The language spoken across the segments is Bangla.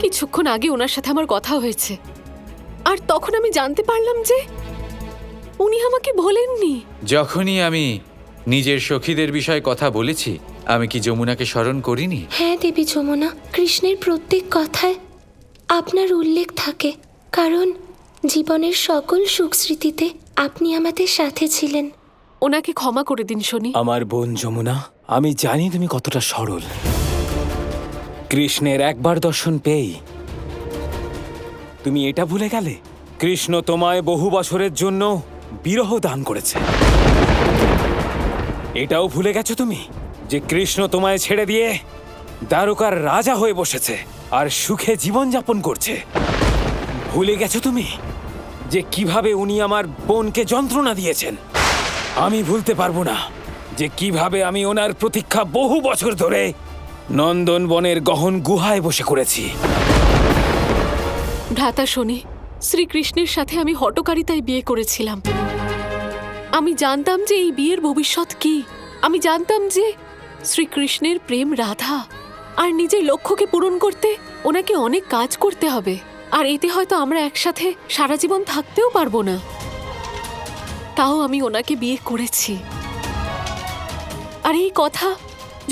কিছুক্ষণ আগে ওনার সাথে আমার কথা হয়েছে, আর তখন আমি জানতে পারলাম যে উনি আমাকে বলেননি। যখনই আমি নিজের সখীদের বিষয়ে কথা বলেছি, আমি কি যমুনাকে স্মরণ করিনি? হ্যাঁ দেবী যমুনা, কৃষ্ণের প্রত্যেক কথায় আপনার উল্লেখ থাকে, কারণ জীবনের সকল সুখ স্মৃতিতে আপনি আমাদের সাথে ছিলেন। ওনাকে ক্ষমা করে দিন শনি। আমার বোন যমুনা, আমি জানি তুমি কতটা সরল। কৃষ্ণের একবার দর্শন পেয়েই তুমি এটা ভুলে গেলে কৃষ্ণ তোমায় বহু বছরের জন্য বিরহ দান করেছে। এটাও ভুলে গেছো তুমি যে কৃষ্ণ তোমায় ছেড়ে দিয়ে দ্বারকার রাজা হয়ে বসেছে আর সুখে জীবনযাপন করছে। ভুলে গেছো তুমি যে কিভাবে উনি আমার বোনকে যন্ত্রণা দিয়েছেন। আমি ভুলতে পারবো না যে কিভাবে আমি ওনার প্রতীক্ষা বহু বছর ধরে নন্দনবনের গহন গুহায় বসে করেছি। ভ্রাতা শনি, শ্রীকৃষ্ণের সাথে আমি হঠকারিতায় বিয়ে করেছিলাম। আমি জানতাম যে এই বিয়ের ভবিষ্যৎ কি। আমি জানতাম যে শ্রীকৃষ্ণের প্রেম রাধা, আর নিজের লক্ষ্যকে পূরণ করতে ওনাকে অনেক কাজ করতে হবে, আর এতে হয়তো আমরা একসাথে সারা জীবন থাকতেও পারবো না। তাও আমি ওনাকে বিয়ে করেছি। আর এই কথা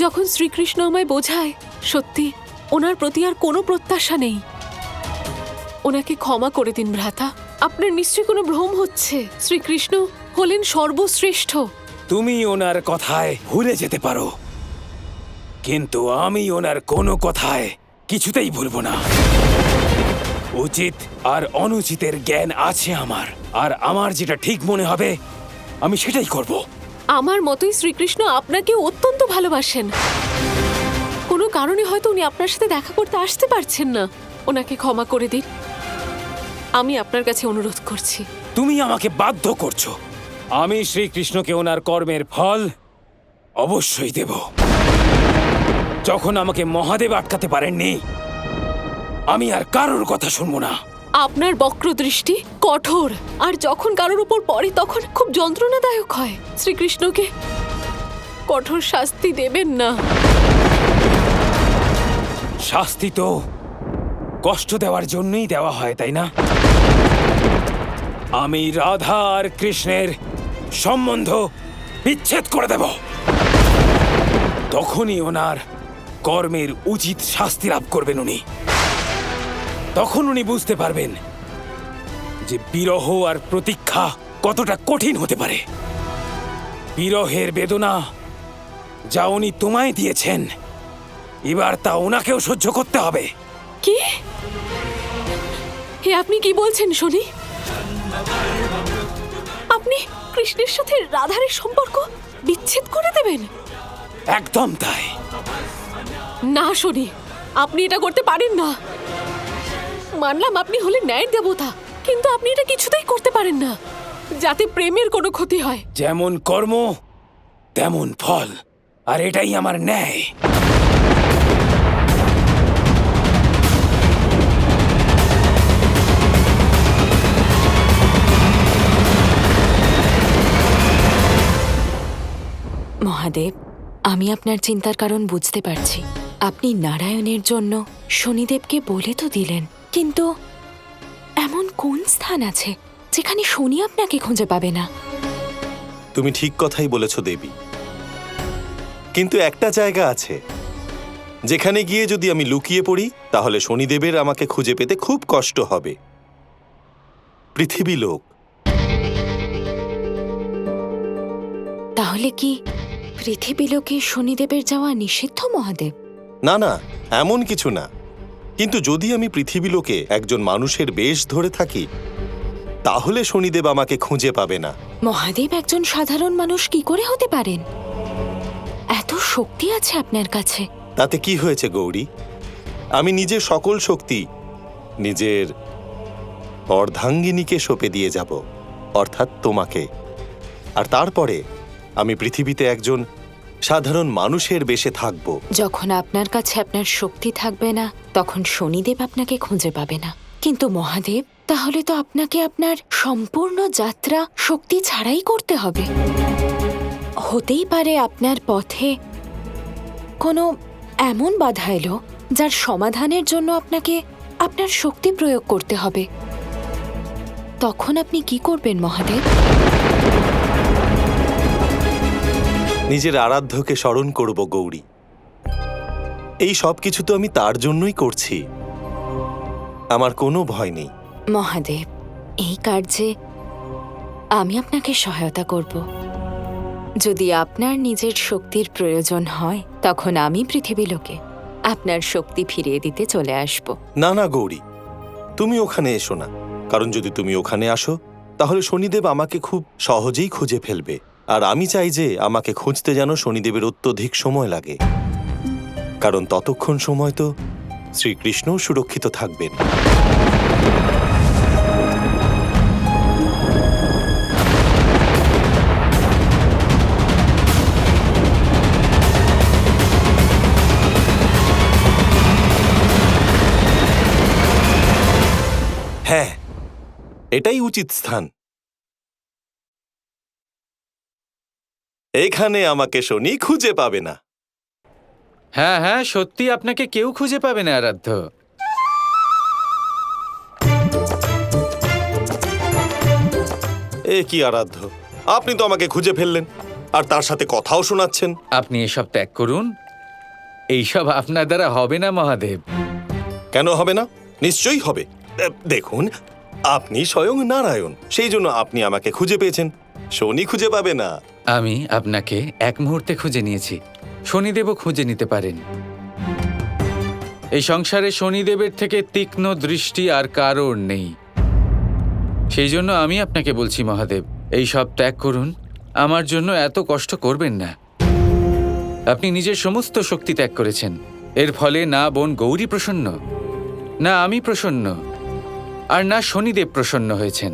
যখন শ্রীকৃষ্ণ আমায় বোঝায়, সত্যি ওনার প্রতি আর কোনো প্রত্যাশা নেই। ওনাকে ক্ষমা করে দিন ভ্রাতা। আপনার নিশ্চয়ই কোনো ভ্রম হচ্ছে। শ্রীকৃষ্ণ হলেন সর্বশ্রেষ্ঠ। তুমি ওনার কথায় ভুলে যেতে পারো, কিন্তু আমি ওনার কোনো কথায় কিছুতেই ভুলবো না। উচিত আর অনুচিতের জ্ঞান আছে আমার, আর আমার যেটা ঠিক মনে হবে আমি সেটাই করব। আমার মতোই শ্রীকৃষ্ণ আপনাকে অত্যন্ত ভালোবাসেন। কোনো কারণে হয়তো উনি আপনার সাথে দেখা করতে আসতে পারছেন না। ওনাকে ক্ষমা করে দিন, আমি আপনার কাছে অনুরোধ করছি। তুমি আমাকে বাধ্য করছো। আমি শ্রীকৃষ্ণকে ওনার কর্মের ফল অবশ্যই দেব। যখন আমাকে মহাদেব আটকাতে পারেননি, আমি আর কারোর কথা শুনবো না। আপনার বক্রদৃষ্টি কঠোর, আর যখন কারোর উপর পড়ে তখন খুব যন্ত্রণাদায়ক হয়। শ্রীকৃষ্ণকে কঠোর শাস্তি দেবেন না। শাস্তি তো কষ্ট দেওয়ার জন্যই দেওয়া হয়, তাই না? আমি রাধা আর কৃষ্ণের সম্বন্ধ বিচ্ছেদ করে দেব। তখনই ওনার কর্মের উচিত শাস্তি লাভ করবেন উনি। তখন উনি বুঝতে পারবেন যে বিরহ আর প্রতীক্ষা কতটা কঠিন হতে পারে। বিরহের বেদনা যা উনি তোমায় দিয়েছেন, এবার তা ওনাকেও সহ্য করতে হবে। কি? হে, আপনি কি বলছেন শনি? আপনি কৃষ্ণের সাথে রাধার সম্পর্ক বিচ্ছেদ করে দেবেন? একদম তাই। না শনি, আপনি এটা করতে পারেন না। মানলাম আপনি হলেন ন্যায়ের দেবতা, কিন্তু আপনি এটা কিছুতেই করতে পারেন না যাতে প্রেমের কোনো ক্ষতি হয়। যেমন কর্ম তেমন ফল, আর এটাই আমার ন্যায়। মহাদেব, আমি আপনার চিন্তার কারণ বুঝতে পারছি। আপনি নারায়ণের জন্য শনিদেবকে বলে তো দিলেন, কিন্তু এমন কোন স্থান আছে যেখানে শনি আপনাকে খুঁজে পাবে না? তুমি ঠিক কথাই বলেছ দেবী, কিন্তু একটা জায়গা আছে যেখানে গিয়ে যদি আমি লুকিয়ে পড়ি তাহলে শনিদেবের আমাকে খুঁজে পেতে খুব কষ্ট হবে। পৃথিবী লোক। তাহলে কি পৃথিবীলোকে শনিদেবের যাওয়া নিষিদ্ধ মহাদেব? না না, এমন কিছু না, কিন্তু যদি আমি পৃথিবী লোকে একজন মানুষের বেশ ধরে থাকি তাহলে শনিদেব আমাকে খুঁজে পাবে না। মহাদেব একজন সাধারণ মানুষ কি করে হতে পারেন? এত শক্তি আছে আপনার কাছে। তাতে কি হয়েছে গৌরী? আমি নিজের সকল শক্তি নিজের অর্ধাঙ্গিনীকে সঁপে দিয়ে যাব, অর্থাৎ তোমাকে। আর তারপরে আমি পৃথিবীতে একজন সাধারণ মানুষের বেশে থাকব। যখন আপনার কাছে আপনার শক্তি থাকবে না তখন শনিদেব আপনাকে খুঁজে পাবে না। কিন্তু মহাদেব, তাহলে তো আপনাকে আপনার সম্পূর্ণ যাত্রা শক্তি ছাড়াই করতে হবে। হতেই পারে আপনার পথে কোনো এমন বাধা এলো যার সমাধানের জন্য আপনাকে আপনার শক্তি প্রয়োগ করতে হবে। তখন আপনি কি করবেন মহাদেব? নিজের আরাধ্যকে স্মরণ করব গৌরী। এই সব কিছু তো আমি তার জন্যই করছি। আমার কোনো ভয় নেই। মহাদেব, এই কার্যে আমি আপনাকে সহায়তা করব। যদি আপনার নিজের শক্তির প্রয়োজন হয় তখন আমি পৃথিবীলোকে আপনার শক্তি ফিরিয়ে দিতে চলে আসব। না না গৌরী, তুমি ওখানে এসো না। কারণ যদি তুমি ওখানে আসো তাহলে শনিদেব আমাকে খুব সহজেই খুঁজে ফেলবে। আর আমি চাই যে আমাকে খুঁজতে যেন শনিদেবের অত্যধিক সময় লাগে, কারণ ততক্ষণ সময় তো শ্রীকৃষ্ণও সুরক্ষিত থাকবেন। হ্যাঁ, এটাই উচিত স্থান। এখানে আমাকে শনি খুঁজে পাবে না। হ্যাঁ হ্যাঁ, সত্যি আপনাকে কেউ খুঁজে পাবে না আরাধ্য। এ কি আরাধ্য, আপনি তো আমাকে খুঁজে ফেললেন আর তার সাথে কথাও শোনাচ্ছেন। আপনি এসব ত্যাগ করুন। এইসব আপনার দ্বারা হবে না মহাদেব। কেন হবে না? নিশ্চয়ই হবে। দেখুন, আপনি স্বয়ং নারায়ণ, সেই জন্য আপনি আমাকে খুঁজে পেয়েছেন। শনি খুঁজে পাবে না। আমি আপনাকে এক মুহূর্তে খুঁজে নিয়েছি, শনিদেবও খুঁজে নিতে পারেন। এই সংসারে শনিদেবের থেকে তীক্ষ্ণ দৃষ্টি আর কারোর নেই। সেই জন্য আমি আপনাকে বলছি মহাদেব, এই সব ত্যাগ করুন। আমার জন্য এত কষ্ট করবেন না। আপনি নিজের সমস্ত শক্তি ত্যাগ করেছেন। এর ফলে না বোন গৌরী প্রসন্ন, না আমি প্রসন্ন, আর না শনিদেব প্রসন্ন হয়েছেন।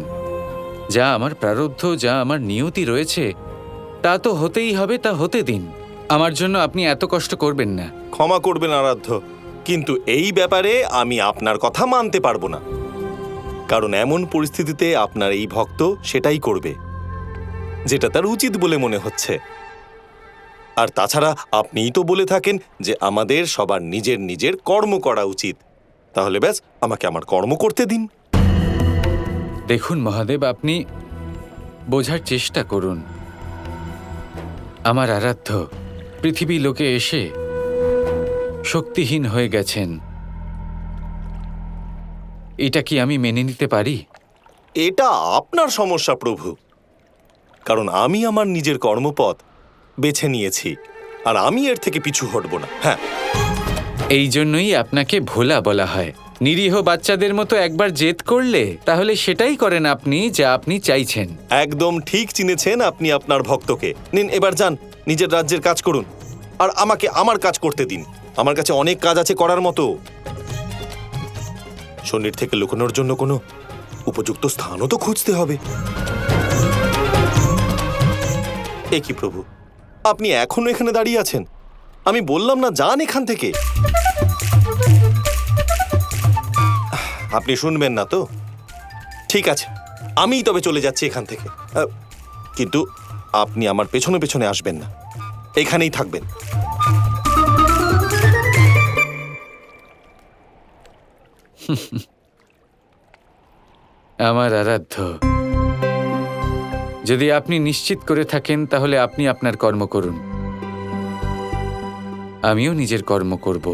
যা আমার প্রারব্ধ, যা আমার নিয়তি রয়েছে তা তো হতেই হবে, তা হতে দিন। আমার জন্য আপনি এত কষ্ট করবেন না। ক্ষমা করবেন আরাধ্য, কিন্তু এই ব্যাপারে আমি আপনার কথা মানতে পারবো না। কারণ এমন পরিস্থিতিতে আপনার এই ভক্ত সেটাই করবে যেটা তার উচিত বলে মনে হচ্ছে। আর তাছাড়া আপনিই তো বলে থাকেন যে আমাদের সবার নিজের নিজের কর্ম করা উচিত। তাহলে ব্যাস, আমাকে আমার কর্ম করতে দিন। দেখুন মহাদেব, আপনি বোঝার চেষ্টা করুন। আমার আরাধ্য পৃথিবী লোকে এসে শক্তিহীন হয়ে গেছেন। এটা কি আমি মেনে নিতে পারি? এটা আপনার সমস্যা প্রভু, কারণ আমি আমার নিজের কর্মপথ বেছে নিয়েছি আর আমি এর থেকে পিছু হটব না। হ্যাঁ, এই জন্যই আপনাকে ভোলা বলা হয়। নিরীহ বাচ্চাদের মতো একবার জেদ করলে তাহলে সেটাই করেন আপনি, যা আপনি চাইছেন। একদম ঠিক চিনেছেন আপনি আপনার ভক্তকে। নিন, এবার যান, নিজের রাজ্যের কাজ করুন আর আমাকে আমার কাজ করতে দিন। আমার কাছে অনেক কাজ আছে করার মতো। শনির থেকে লুকোনোর জন্য কোনো উপযুক্ত স্থানও তো খুঁজতে হবে। এ কি প্রভু, আপনি এখনো এখানে দাঁড়িয়ে আছেন? আমি বললাম না যান এখান থেকে। আপনি শুনবেন না তো? ঠিক আছে, আমিই তবে চলে যাচ্ছি এখান থেকে। কিন্তু আপনি আমার পেছনে পেছনে আসবেন না, এখানেই থাকবেন। আমার আরাধ্য, যদি আপনি নিশ্চিত করে থাকেন তাহলে আপনি আপনার কর্ম করুন। আমিও নিজের কর্ম করব।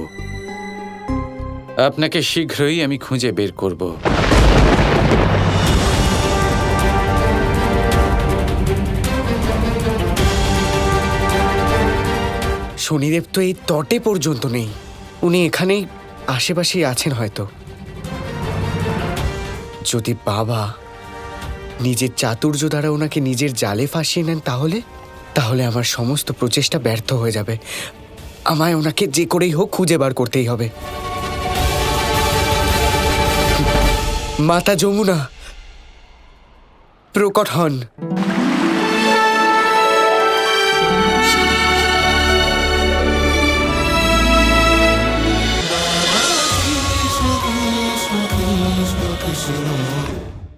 আপনাকে শীঘ্রই আমি খুঁজে বের করব। শনিদেব তো এই তটে পর্যন্ত নেই, উনি এখানেই আশেপাশেই আছেন হয়তো। যদি বাবা নিজের চাতুর্য দ্বারা ওনাকে নিজের জালে ফাঁসিয়ে নেন তাহলে আমার সমস্ত প্রচেষ্টা ব্যর্থ হয়ে যাবে। আমায় ওনাকে যে করেই হোক খুঁজে বার করতেই হবে। মাতা যমুনা, প্রকট হন।